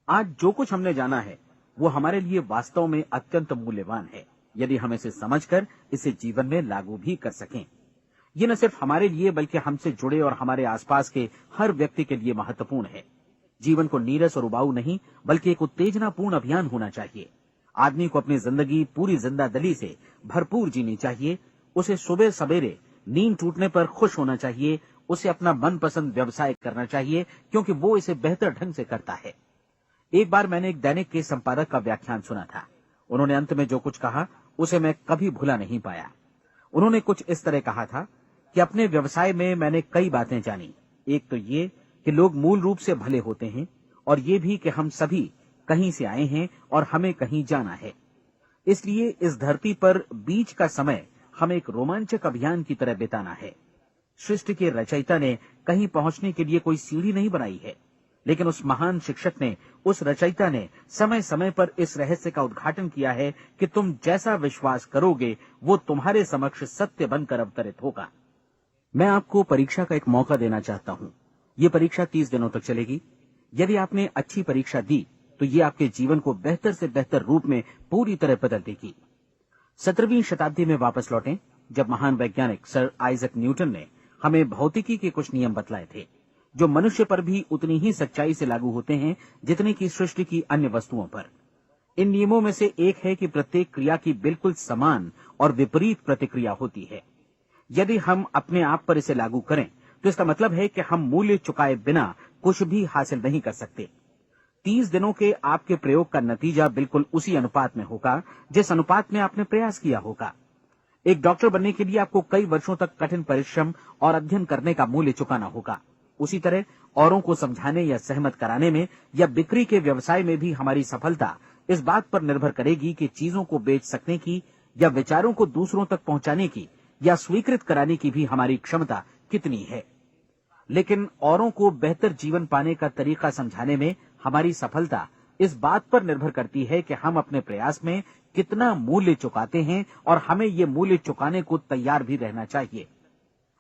आज जो कुछ हमने जाना है वो हमारे लिए वास्तव में अत्यंत मूल्यवान है, यदि हम इसे समझकर इसे जीवन में लागू भी कर सकें। ये न सिर्फ हमारे लिए बल्कि हमसे जुड़े और हमारे आसपास के हर व्यक्ति के लिए महत्वपूर्ण है। जीवन को नीरस और उबाऊ नहीं बल्कि एक उत्तेजनापूर्ण अभियान होना चाहिए। आदमी को अपनी जिंदगी पूरी जिंदादिली से भरपूर जीनी चाहिए। उसे सुबह सवेरे नींद टूटने पर खुश होना चाहिए। उसे अपना मनपसंद व्यवसाय करना चाहिए क्योंकि वो इसे बेहतर ढंग से करता है। एक बार मैंने एक दैनिक के संपादक का व्याख्यान सुना था। उन्होंने अंत में जो कुछ कहा उसे मैं कभी भुला नहीं पाया। उन्होंने कुछ इस तरह कहा था कि अपने व्यवसाय में मैंने कई बातें जानी। एक तो ये कि लोग मूल रूप से भले होते हैं और ये भी कि हम सभी कहीं से आए हैं और हमें कहीं जाना है। इसलिए इस धरती पर बीच का समय हमें एक रोमांचक अभियान की तरह बिताना है। सृष्टि के रचयिता ने कहीं पहुंचने के लिए कोई सीढ़ी नहीं बनाई है, लेकिन उस महान शिक्षक ने, उस रचयिता ने समय समय पर इस रहस्य का उद्घाटन किया है कि तुम जैसा विश्वास करोगे वो तुम्हारे समक्ष सत्य बनकर अवतरित होगा। मैं आपको परीक्षा का एक मौका देना चाहता हूं। ये परीक्षा 30 दिनों तक चलेगी। यदि आपने अच्छी परीक्षा दी तो ये आपके जीवन को बेहतर से बेहतर रूप में पूरी तरह बदल देगी। 17वीं शताब्दी में वापस लौटें, जब महान वैज्ञानिक सर आइजक न्यूटन ने हमें भौतिकी के कुछ नियम बतलाए थे, जो मनुष्य पर भी उतनी ही सच्चाई से लागू होते हैं जितनी की सृष्टि की अन्य वस्तुओं पर। इन नियमों में से एक है कि प्रत्येक क्रिया की बिल्कुल समान और विपरीत प्रतिक्रिया होती है। यदि हम अपने आप पर इसे लागू करें तो इसका मतलब है कि हम मूल्य चुकाए बिना कुछ भी हासिल नहीं कर सकते। 30 दिनों के आपके प्रयोग का नतीजा बिल्कुल उसी अनुपात में होगा जिस अनुपात में आपने प्रयास किया होगा। एक डॉक्टर बनने के लिए आपको कई वर्षों तक कठिन परिश्रम और अध्ययन करने का मूल्य चुकाना होगा। उसी तरह औरों को समझाने या सहमत कराने में या बिक्री के व्यवसाय में भी हमारी सफलता इस बात पर निर्भर करेगी कि चीजों को बेच सकने की या विचारों को दूसरों तक पहुंचाने की या स्वीकृत कराने की भी हमारी क्षमता कितनी है। लेकिन औरों को बेहतर जीवन पाने का तरीका समझाने में हमारी सफलता इस बात पर निर्भर करती है कि हम अपने प्रयास में कितना मूल्य चुकाते हैं और हमें ये मूल्य चुकाने को तैयार भी रहना चाहिए।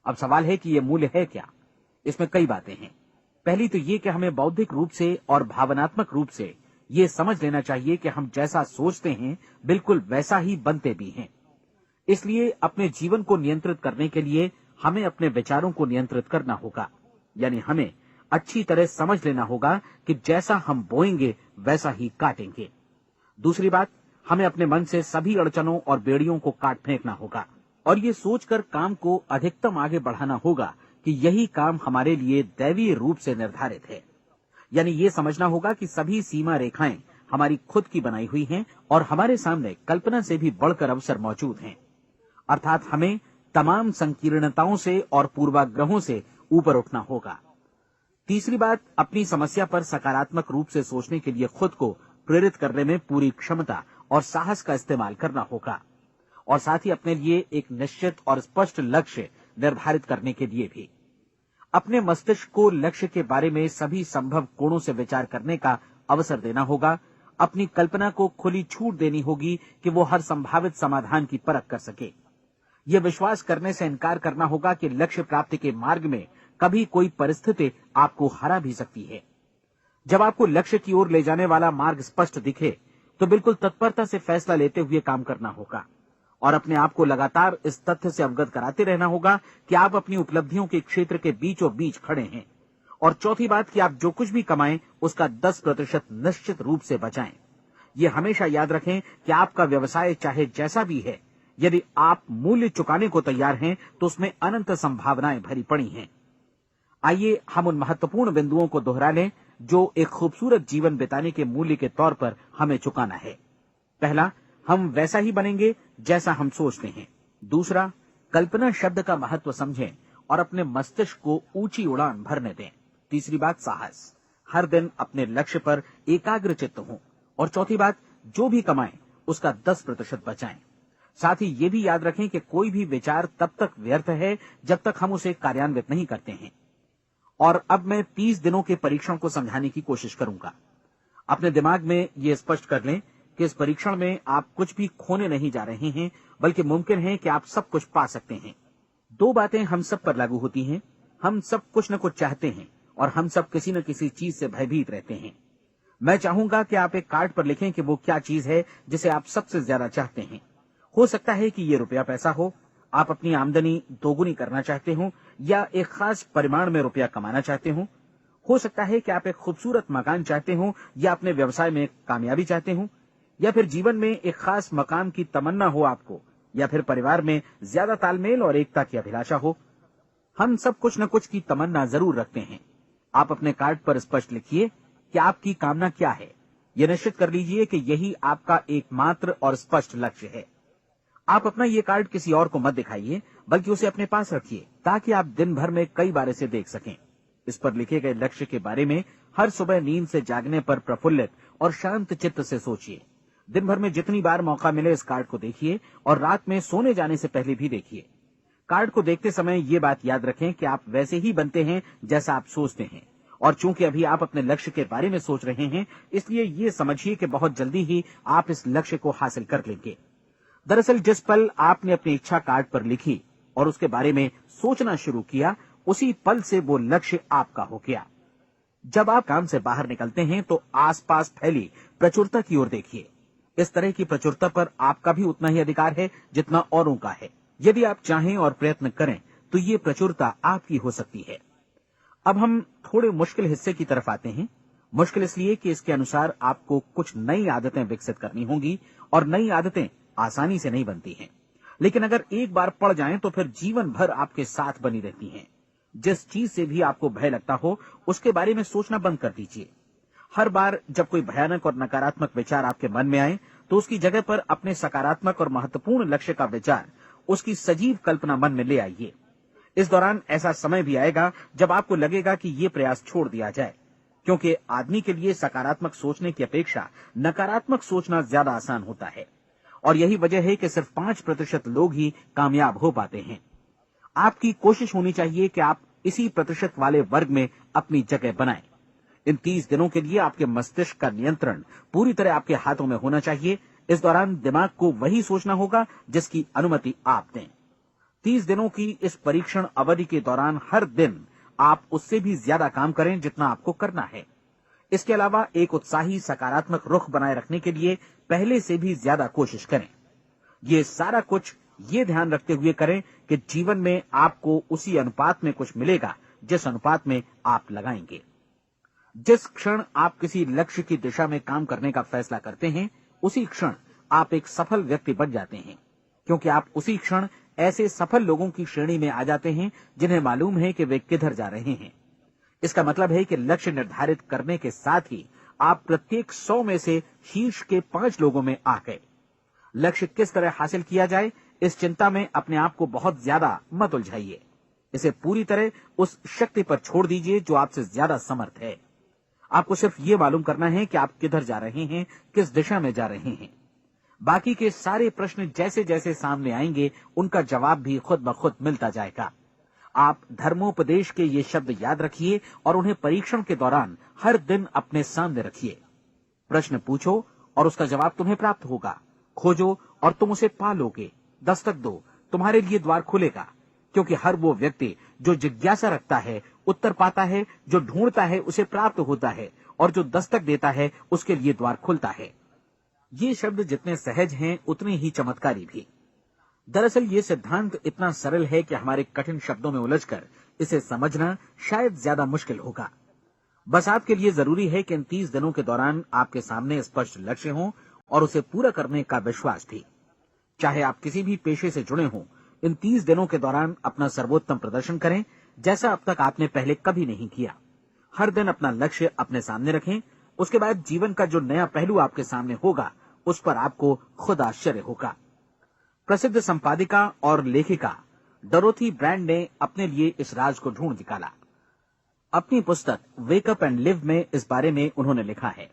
अब सवाल है कि ये मूल्य है क्या? इसमें कई बातें हैं। पहली तो ये कि हमें बौद्धिक रूप से और भावनात्मक रूप से ये समझ लेना चाहिए कि हम जैसा सोचते हैं बिल्कुल वैसा ही बनते भी हैं। इसलिए अपने जीवन को नियंत्रित करने के लिए हमें अपने विचारों को नियंत्रित करना होगा। यानी हमें अच्छी तरह समझ लेना होगा कि जैसा हम बोएंगे वैसा ही काटेंगे। दूसरी बात, हमें अपने मन से सभी अड़चनों और बेड़ियों को काट फेंकना होगा और ये सोचकर काम को अधिकतम आगे बढ़ाना होगा कि यही काम हमारे लिए दैवीय रूप से निर्धारित है। यानी ये समझना होगा कि सभी सीमा रेखाएं हमारी खुद की बनाई हुई हैं और हमारे सामने कल्पना से भी बढ़कर अवसर मौजूद हैं। अर्थात हमें तमाम संकीर्णताओं से और पूर्वाग्रहों से ऊपर उठना होगा। तीसरी बात, अपनी समस्या पर सकारात्मक रूप से सोचने के लिए खुद को प्रेरित करने में पूरी क्षमता और साहस का इस्तेमाल करना होगा और साथ ही अपने लिए एक निश्चित और स्पष्ट लक्ष्य निर्धारित करने के लिए भी। अपने मस्तिष्क को लक्ष्य के बारे में सभी संभव कोणों से विचार करने का अवसर देना होगा। अपनी कल्पना को खुली छूट देनी होगी कि वो हर संभावित समाधान की परख कर सके। यह विश्वास करने से इनकार करना होगा कि लक्ष्य प्राप्ति के मार्ग में कभी कोई परिस्थिति आपको हरा भी सकती है। जब आपको लक्ष्य की ओर ले जाने वाला मार्ग स्पष्ट दिखे तो बिल्कुल तत्परता से फैसला लेते हुए काम करना होगा और अपने आप को लगातार इस तथ्य से अवगत कराते रहना होगा कि आप अपनी उपलब्धियों के क्षेत्र के बीचों बीच खड़े हैं। और चौथी बात कि आप जो कुछ भी कमाएं उसका 10% निश्चित रूप से बचाएं। ये हमेशा याद रखें कि आपका व्यवसाय चाहे जैसा भी है, यदि आप मूल्य चुकाने को तैयार हैं तो उसमें अनंत संभावनाएं भरी पड़ी हैं। आइए हम उन महत्वपूर्ण बिंदुओं को दोहरा लें जो एक खूबसूरत जीवन बिताने के मूल्य के तौर पर हमें चुकाना है। पहला, हम वैसा ही बनेंगे जैसा हम सोचते हैं। दूसरा, कल्पना शब्द का महत्व समझें और अपने मस्तिष्क को ऊंची उड़ान भरने दें। तीसरी बात, साहस, हर दिन अपने लक्ष्य पर एकाग्रचित्त हों। और चौथी बात, जो भी कमाएं उसका 10% बचाएं। साथ ही ये भी याद रखें कि कोई भी विचार तब तक व्यर्थ है जब तक हम उसे कार्यान्वित नहीं करते हैं। और अब मैं 30 दिनों के परीक्षण को समझाने की कोशिश करूंगा। अपने दिमाग में ये स्पष्ट कर लें कि इस परीक्षण में आप कुछ भी खोने नहीं जा रहे हैं, बल्कि मुमकिन है कि आप सब कुछ पा सकते हैं। दो बातें हम सब पर लागू होती हैं। हम सब कुछ न कुछ चाहते हैं और हम सब किसी न किसी चीज से भयभीत रहते हैं। मैं चाहूंगा कि आप एक कार्ड पर लिखें कि वो क्या चीज है जिसे आप सबसे ज्यादा चाहते हैं। हो सकता है कि ये रुपया पैसा हो, आप अपनी आमदनी दोगुनी करना चाहते हो, या एक खास परिमाण में रुपया कमाना चाहते हो सकता है कि आप एक खूबसूरत मकान चाहते हो, या अपने व्यवसाय में कामयाबी चाहते हो, या फिर जीवन में एक खास मकाम की तमन्ना हो आपको, या फिर परिवार में ज्यादा तालमेल और एकता की अभिलाषा हो। हम सब कुछ न कुछ की तमन्ना जरूर रखते हैं। आप अपने कार्ड पर स्पष्ट लिखिए कि आपकी कामना क्या है। यह निश्चित कर लीजिए कि यही आपका एकमात्र और स्पष्ट लक्ष्य है। आप अपना ये कार्ड किसी और को मत दिखाइए, बल्कि उसे अपने पास रखिए, ताकि आप दिन भर में कई बार इसे देख सकें। इस पर लिखे गए लक्ष्य के बारे में हर सुबह नींद से जागने पर प्रफुल्लित और शांत चित्त से सोचिए। दिन भर में जितनी बार मौका मिले इस कार्ड को देखिए, और रात में सोने जाने से पहले भी देखिए। कार्ड को देखते समय ये बात याद रखें कि आप वैसे ही बनते हैं जैसा आप सोचते हैं, और चूंकि अभी आप अपने लक्ष्य के बारे में सोच रहे हैं, इसलिए ये समझिए कि बहुत जल्दी ही आप इस लक्ष्य को हासिल कर लेंगे। दरअसल जिस पल आपने अपनी इच्छा कार्ड पर लिखी और उसके बारे में सोचना शुरू किया, उसी पल से वो लक्ष्य आपका हो गया। जब आप काम से बाहर निकलते हैं तो आसपास फैली प्रचुरता की ओर देखिए। इस तरह की प्रचुरता पर आपका भी उतना ही अधिकार है जितना औरों का है। यदि आप चाहें और प्रयत्न करें तो ये प्रचुरता आपकी हो सकती है। अब हम थोड़े मुश्किल हिस्से की तरफ आते हैं। मुश्किल इसलिए कि इसके अनुसार आपको कुछ नई आदतें विकसित करनी होंगी, और नई आदतें आसानी से नहीं बनती हैं, लेकिन अगर एक बार पड़ जाएं तो फिर जीवन भर आपके साथ बनी रहती हैं। जिस चीज से भी आपको भय लगता हो, उसके बारे में सोचना बंद कर दीजिए। हर बार जब कोई भयानक और नकारात्मक विचार आपके मन में आए, तो उसकी जगह पर अपने सकारात्मक और महत्वपूर्ण लक्ष्य का विचार, उसकी सजीव कल्पना मन में ले आइए। इस दौरान ऐसा समय भी आएगा जब आपको लगेगा कि ये प्रयास छोड़ दिया जाए, क्योंकि आदमी के लिए सकारात्मक सोचने की अपेक्षा नकारात्मक सोचना ज्यादा आसान होता है, और यही वजह है कि सिर्फ 5% लोग ही कामयाब हो पाते हैं। आपकी कोशिश होनी चाहिए कि आप इसी प्रतिशत वाले वर्ग में अपनी जगह बनाएं। इन 30 दिनों के लिए आपके मस्तिष्क का नियंत्रण पूरी तरह आपके हाथों में होना चाहिए। इस दौरान दिमाग को वही सोचना होगा जिसकी अनुमति आप दें। 30 दिनों की इस परीक्षण अवधि के दौरान हर दिन आप उससे भी ज्यादा काम करें जितना आपको करना है। इसके अलावा एक उत्साही सकारात्मक रुख बनाए रखने के लिए पहले से भी ज्यादा कोशिश करें। ये सारा कुछ ये ध्यान रखते हुए करें कि जीवन में आपको उसी अनुपात में कुछ मिलेगा जिस अनुपात में आप लगाएंगे। जिस क्षण आप किसी लक्ष्य की दिशा में काम करने का फैसला करते हैं, उसी क्षण आप एक सफल व्यक्ति बन जाते हैं, क्योंकि आप उसी क्षण ऐसे सफल लोगों की श्रेणी में आ जाते हैं जिन्हें मालूम है कि वे किधर जा रहे हैं। इसका मतलब है कि लक्ष्य निर्धारित करने के साथ ही आप प्रत्येक 100 में से शीर्ष के 5 लोगों में आ गए। लक्ष्य किस तरह हासिल किया जाए, इस चिंता में अपने आप को बहुत ज्यादा मत उलझाइए। इसे पूरी तरह उस शक्ति पर छोड़ दीजिए जो आपसे ज्यादा समर्थ है। आपको सिर्फ ये मालूम करना है कि आप किधर जा रहे हैं, किस दिशा में जा रहे हैं। बाकी के सारे प्रश्न जैसे जैसे सामने आएंगे, उनका जवाब भी खुद ब खुद मिलता जाएगा। आप धर्मोपदेश के ये शब्द याद रखिए और उन्हें परीक्षण के दौरान हर दिन अपने सामने रखिए। प्रश्न पूछो और उसका जवाब तुम्हें प्राप्त होगा। खोजो और तुम उसे पा लोगे। दस्तक दो, तुम्हारे लिए द्वार खुलेगा, क्योंकि हर वो व्यक्ति जो जिज्ञासा रखता है उत्तर पाता है, जो ढूंढता है उसे प्राप्त होता है, और जो दस्तक देता है उसके लिए द्वार खुलता है। ये शब्द जितने सहज हैं उतने ही चमत्कारी भी। दरअसल ये सिद्धांत इतना सरल है कि हमारे कठिन शब्दों में उलझकर इसे समझना शायद ज्यादा मुश्किल होगा। बस आपके लिए जरूरी है कि इन 30 दिनों के दौरान आपके सामने स्पष्ट लक्ष्य हो और उसे पूरा करने का विश्वास भी। चाहे आप किसी भी पेशे से जुड़े हों, इन 30 दिनों के दौरान अपना सर्वोत्तम प्रदर्शन करें, जैसा अब तक आपने पहले कभी नहीं किया। हर दिन अपना लक्ष्य अपने सामने रखें। उसके बाद जीवन का जो नया पहलू आपके सामने होगा, उस पर आपको खुद आश्चर्य होगा। प्रसिद्ध संपादिका और लेखिका डोरोथी ब्रैंड ने अपने लिए इस राज को ढूंढ निकाला। अपनी पुस्तक वेक अप एंड लिव में इस बारे में उन्होंने लिखा है।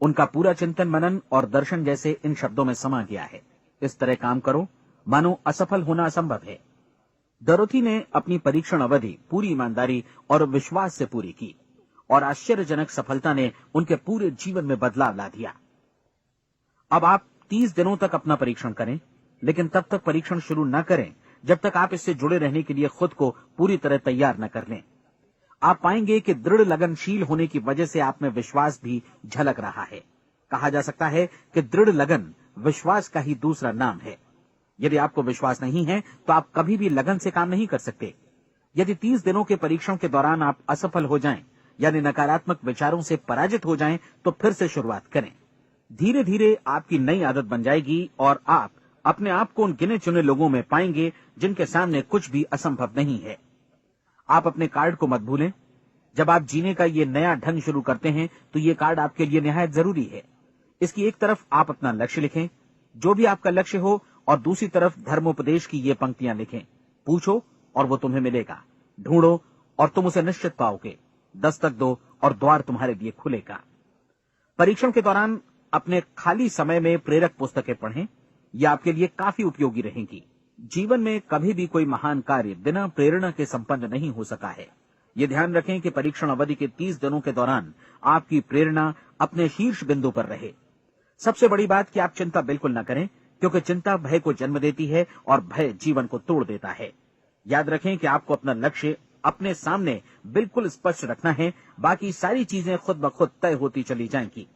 उनका पूरा चिंतन मनन और दर्शन जैसे इन शब्दों में समा गया है। इस तरह काम करो मानो असफल होना असंभव है। डोरोथी ने अपनी परीक्षण अवधि पूरी ईमानदारी और विश्वास से पूरी की और आश्चर्यजनक सफलता ने उनके पूरे जीवन में बदलाव ला दिया। अब आप 30 दिनों तक अपना परीक्षण करें, लेकिन तब तक परीक्षण शुरू न करें जब तक आप इससे जुड़े रहने के लिए खुद को पूरी तरह तैयार न कर लें। आप पाएंगे कि दृढ़ लगनशील होने की वजह से आप में विश्वास भी झलक रहा है। कहा जा सकता है कि दृढ़ लगन विश्वास का ही दूसरा नाम है। यदि आपको विश्वास नहीं है तो आप कभी भी लगन से काम नहीं कर सकते। यदि 30 दिनों के परीक्षण के दौरान आप असफल हो जाएं, यानी नकारात्मक विचारों से पराजित हो जाएं, तो फिर से शुरुआत करें। धीरे धीरे आपकी नई आदत बन जाएगी और आप अपने आप को उन गिने चुने लोगों में पाएंगे जिनके सामने कुछ भी असंभव नहीं है। आप अपने कार्ड को मत भूलें। जब आप जीने का ये नया ढंग शुरू करते हैं तो ये कार्ड आपके लिए निहायत जरूरी है। इसकी एक तरफ आप अपना लक्ष्य लिखें, जो भी आपका लक्ष्य हो, और दूसरी तरफ धर्मोपदेश की ये पंक्तियां लिखें। पूछो और वो तुम्हें मिलेगा, ढूंढो और तुम उसे निश्चित पाओगे, दस्तक दो और द्वार तुम्हारे लिए खुलेगा। परीक्षण के दौरान अपने खाली समय में प्रेरक पुस्तकें पढ़ें, यह आपके लिए काफी उपयोगी रहेंगी। जीवन में कभी भी कोई महान कार्य बिना प्रेरणा के संपन्न नहीं हो सका है। ये ध्यान रखें कि परीक्षण अवधि के 30 दिनों के दौरान आपकी प्रेरणा अपने शीर्ष बिंदु पर रहे। सबसे बड़ी बात कि आप चिंता बिल्कुल न करें, क्योंकि चिंता भय को जन्म देती है और भय जीवन को तोड़ देता है। याद रखें कि आपको अपना लक्ष्य अपने सामने बिल्कुल स्पष्ट रखना है, बाकी सारी चीजें खुद ब खुद तय होती चली जाएंगी।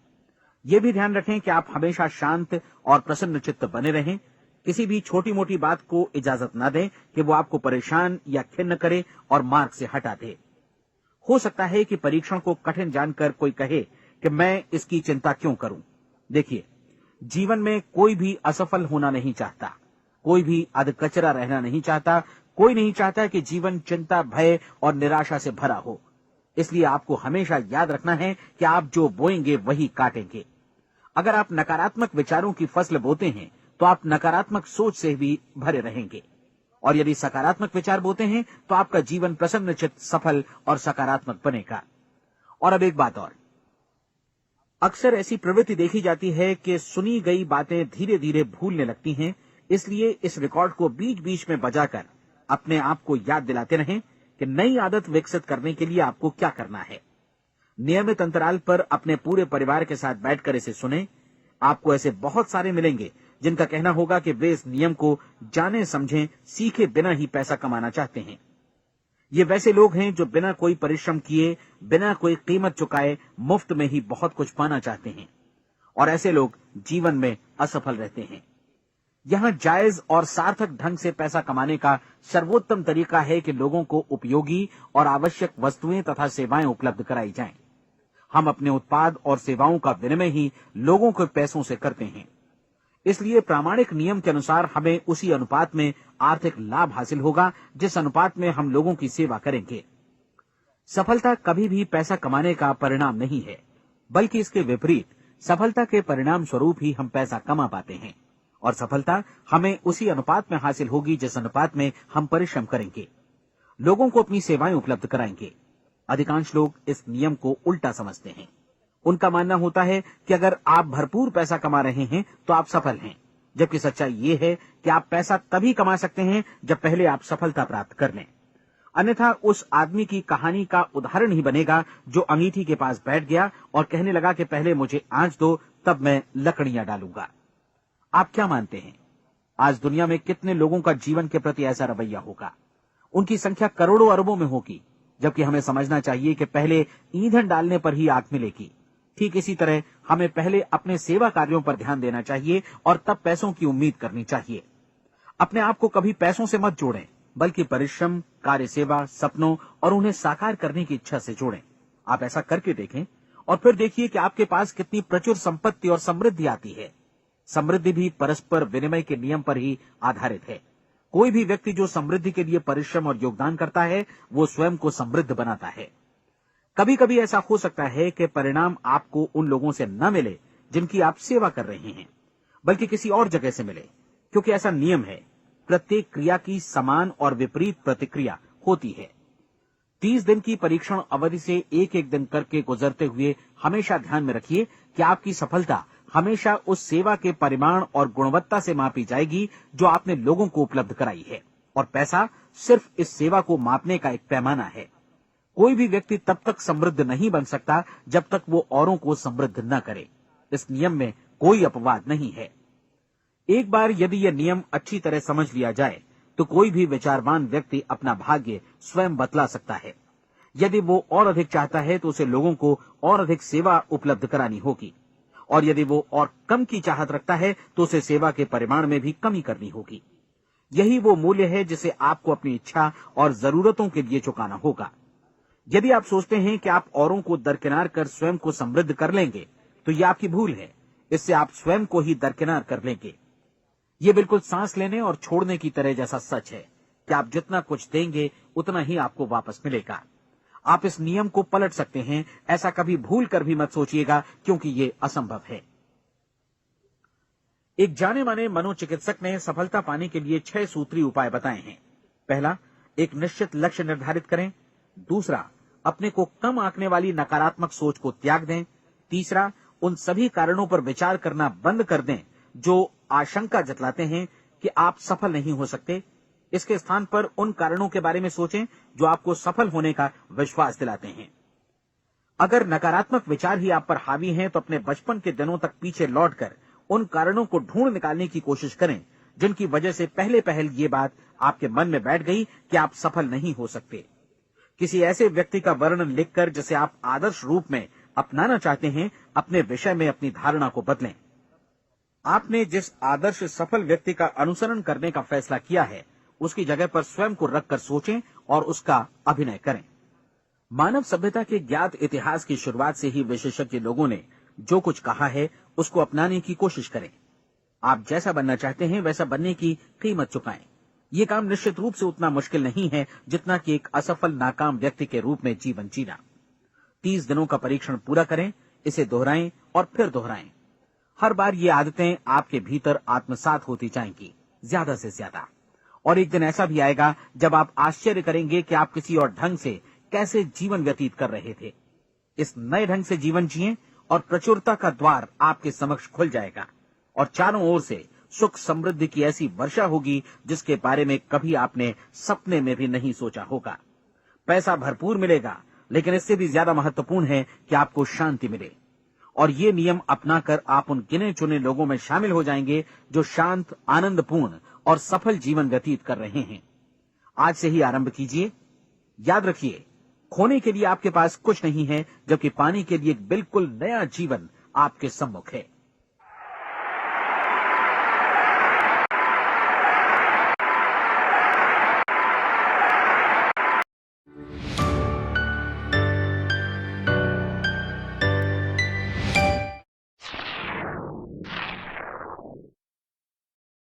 ये भी ध्यान रखें कि आप हमेशा शांत और प्रसन्न चित्त बने रहें। किसी भी छोटी मोटी बात को इजाजत ना दें कि वो आपको परेशान या खिन्न करे और मार्ग से हटा दे। हो सकता है कि परीक्षण को कठिन जानकर कोई कहे कि मैं इसकी चिंता क्यों करूं। देखिए, जीवन में कोई भी असफल होना नहीं चाहता, कोई भी अधकचरा रहना नहीं चाहता, कोई नहीं चाहता कि जीवन चिंता, भय और निराशा से भरा हो। इसलिए आपको हमेशा याद रखना है कि आप जो बोएंगे वही काटेंगे। अगर आप नकारात्मक विचारों की फसल बोते हैं तो आप नकारात्मक सोच से भी भरे रहेंगे, और यदि सकारात्मक विचार बोते हैं तो आपका जीवन प्रसन्नचित्त, सफल और सकारात्मक बनेगा। और अब एक बात और, अक्सर ऐसी प्रवृत्ति देखी जाती है कि सुनी गई बातें धीरे धीरे भूलने लगती हैं। इसलिए इस रिकॉर्ड को बीच बीच में बजाकर अपने आप को याद दिलाते रहें कि नई आदत विकसित करने के लिए आपको क्या करना है। नियमित अंतराल पर अपने पूरे परिवार के साथ बैठकर इसे सुनें। आपको ऐसे बहुत सारे मिलेंगे जिनका कहना होगा कि वे इस नियम को जाने समझें सीखे बिना ही पैसा कमाना चाहते हैं। ये वैसे लोग हैं जो बिना कोई परिश्रम किए, बिना कोई कीमत चुकाए मुफ्त में ही बहुत कुछ पाना चाहते हैं, और ऐसे लोग जीवन में असफल रहते हैं। यहां जायज और सार्थक ढंग से पैसा कमाने का सर्वोत्तम तरीका है कि लोगों को उपयोगी और आवश्यक वस्तुएं तथा सेवाएं उपलब्ध कराई जाएं। हम अपने उत्पाद और सेवाओं का विनिमय ही लोगों के पैसों से करते हैं। इसलिए प्रामाणिक नियम के अनुसार हमें उसी अनुपात में आर्थिक लाभ हासिल होगा जिस अनुपात में हम लोगों की सेवा करेंगे। सफलता कभी भी पैसा कमाने का परिणाम नहीं है, बल्कि इसके विपरीत सफलता के परिणाम स्वरूप ही हम पैसा कमा पाते हैं, और सफलता हमें उसी अनुपात में हासिल होगी जिस अनुपात में हम परिश्रम करेंगे, लोगों को अपनी सेवाएं उपलब्ध कराएंगे। अधिकांश लोग इस नियम को उल्टा समझते हैं। उनका मानना होता है कि अगर आप भरपूर पैसा कमा रहे हैं तो आप सफल हैं, जबकि सच्चाई ये है कि आप पैसा तभी कमा सकते हैं जब पहले आप सफलता प्राप्त कर लें। अन्यथा उस आदमी की कहानी का उदाहरण ही बनेगा जो अंगीठी के पास बैठ गया और कहने लगा कि पहले मुझे आंच दो, तब मैं लकड़ियां डालूंगा। आप क्या मानते हैं, आज दुनिया में कितने लोगों का जीवन के प्रति ऐसा रवैया होगा? उनकी संख्या करोड़ों अरबों में होगी, जबकि हमें समझना चाहिए कि पहले ईंधन डालने पर ही आग मिलेगी। ठीक इसी तरह हमें पहले अपने सेवा कार्यों पर ध्यान देना चाहिए और तब पैसों की उम्मीद करनी चाहिए। अपने आप को कभी पैसों से मत जोड़ें, बल्कि परिश्रम, कार्य सेवा, सपनों और उन्हें साकार करने की इच्छा से जोड़ें। आप ऐसा करके देखें और फिर देखिए कि आपके पास कितनी प्रचुर संपत्ति और समृद्धि आती है। समृद्धि भी परस्पर विनिमय के नियम पर ही आधारित है। कोई भी व्यक्ति जो समृद्धि के लिए परिश्रम और योगदान करता है, वो स्वयं को समृद्ध बनाता है। कभी कभी ऐसा हो सकता है कि परिणाम आपको उन लोगों से न मिले जिनकी आप सेवा कर रहे हैं, बल्कि किसी और जगह से मिले, क्योंकि ऐसा नियम है, प्रत्येक क्रिया की समान और विपरीत प्रतिक्रिया होती है। 30 दिन की परीक्षण अवधि से एक एक दिन करके गुजरते हुए हमेशा ध्यान में रखिए कि आपकी सफलता हमेशा उस सेवा के परिमाण और गुणवत्ता से मापी जाएगी जो आपने लोगों को उपलब्ध कराई है, और पैसा सिर्फ इस सेवा को मापने का एक पैमाना है। कोई भी व्यक्ति तब तक समृद्ध नहीं बन सकता जब तक वो औरों को समृद्ध न करे। इस नियम में कोई अपवाद नहीं है। एक बार यदि यह नियम अच्छी तरह समझ लिया जाए तो कोई भी विचारवान व्यक्ति अपना भाग्य स्वयं बतला सकता है। यदि वो और अधिक चाहता है तो उसे लोगों को और अधिक सेवा उपलब्ध करानी होगी, और यदि वो और कम की चाहत रखता है तो उसे सेवा के परिमाण में भी कमी करनी होगी। यही वो मूल्य है जिसे आपको अपनी इच्छा और जरूरतों के लिए चुकाना होगा। यदि आप सोचते हैं कि आप औरों को दरकिनार कर स्वयं को समृद्ध कर लेंगे तो यह आपकी भूल है। इससे आप स्वयं को ही दरकिनार कर लेंगे। ये बिल्कुल सांस लेने और छोड़ने की तरह जैसा सच है कि आप जितना कुछ देंगे उतना ही आपको वापस मिलेगा। आप इस नियम को पलट सकते हैं, ऐसा कभी भूल कर भी मत सोचिएगा, क्योंकि ये असंभव है। एक जाने माने मनोचिकित्सक ने सफलता पाने के लिए 6 सूत्री उपाय बताए हैं। पहला, एक निश्चित लक्ष्य निर्धारित करें। दूसरा, अपने को कम आंकने वाली नकारात्मक सोच को त्याग दें। तीसरा, उन सभी कारणों पर विचार करना बंद कर दें जो आशंका जतलाते हैं कि आप सफल नहीं हो सकते। इसके स्थान पर उन कारणों के बारे में सोचें जो आपको सफल होने का विश्वास दिलाते हैं। अगर नकारात्मक विचार ही आप पर हावी हैं तो अपने बचपन के दिनों तक पीछे लौटकर उन कारणों को ढूंढ निकालने की कोशिश करें जिनकी वजह से पहले पहल ये बात आपके मन में बैठ गई कि आप सफल नहीं हो सकते। किसी ऐसे व्यक्ति का वर्णन लिखकर जिसे आप आदर्श रूप में अपनाना चाहते हैं, अपने विषय में अपनी धारणा को बदलें। आपने जिस आदर्श सफल व्यक्ति का अनुसरण करने का फैसला किया है उसकी जगह पर स्वयं को रखकर सोचें और उसका अभिनय करें। मानव सभ्यता के ज्ञात इतिहास की शुरुआत से ही विशेषज्ञ लोगों ने जो कुछ कहा है उसको अपनाने की कोशिश करें। आप जैसा बनना चाहते हैं वैसा बनने की कीमत चुकाएं। ये काम निश्चित रूप से उतना मुश्किल नहीं है जितना कि एक असफल नाकाम व्यक्ति के रूप में जीवन जीना। 30 दिनों का परीक्षण पूरा करें, इसे दोहराएं और फिर दोहराएं। हर बार ये आदतें आपके भीतर आत्मसात होती जाएंगी, ज्यादा से ज्यादा। और एक दिन ऐसा भी आएगा जब आप आश्चर्य करेंगे कि आप किसी और ढंग से कैसे जीवन व्यतीत कर रहे थे। इस नए ढंग से जीवन जिएं और प्रचुरता का द्वार आपके समक्ष खुल जाएगा और चारों ओर से सुख समृद्धि की ऐसी वर्षा होगी जिसके बारे में कभी आपने सपने में भी नहीं सोचा होगा। पैसा भरपूर मिलेगा, लेकिन इससे भी ज्यादा महत्वपूर्ण है कि आपको शांति मिले। और ये नियम अपनाकर आप उन गिने चुने लोगों में शामिल हो जाएंगे जो शांत, आनंदपूर्ण और सफल जीवन व्यतीत कर रहे हैं। आज से ही आरंभ कीजिए। याद रखिए, खोने के लिए आपके पास कुछ नहीं है, जबकि पाने के लिए एक बिल्कुल नया जीवन आपके सम्मुख है।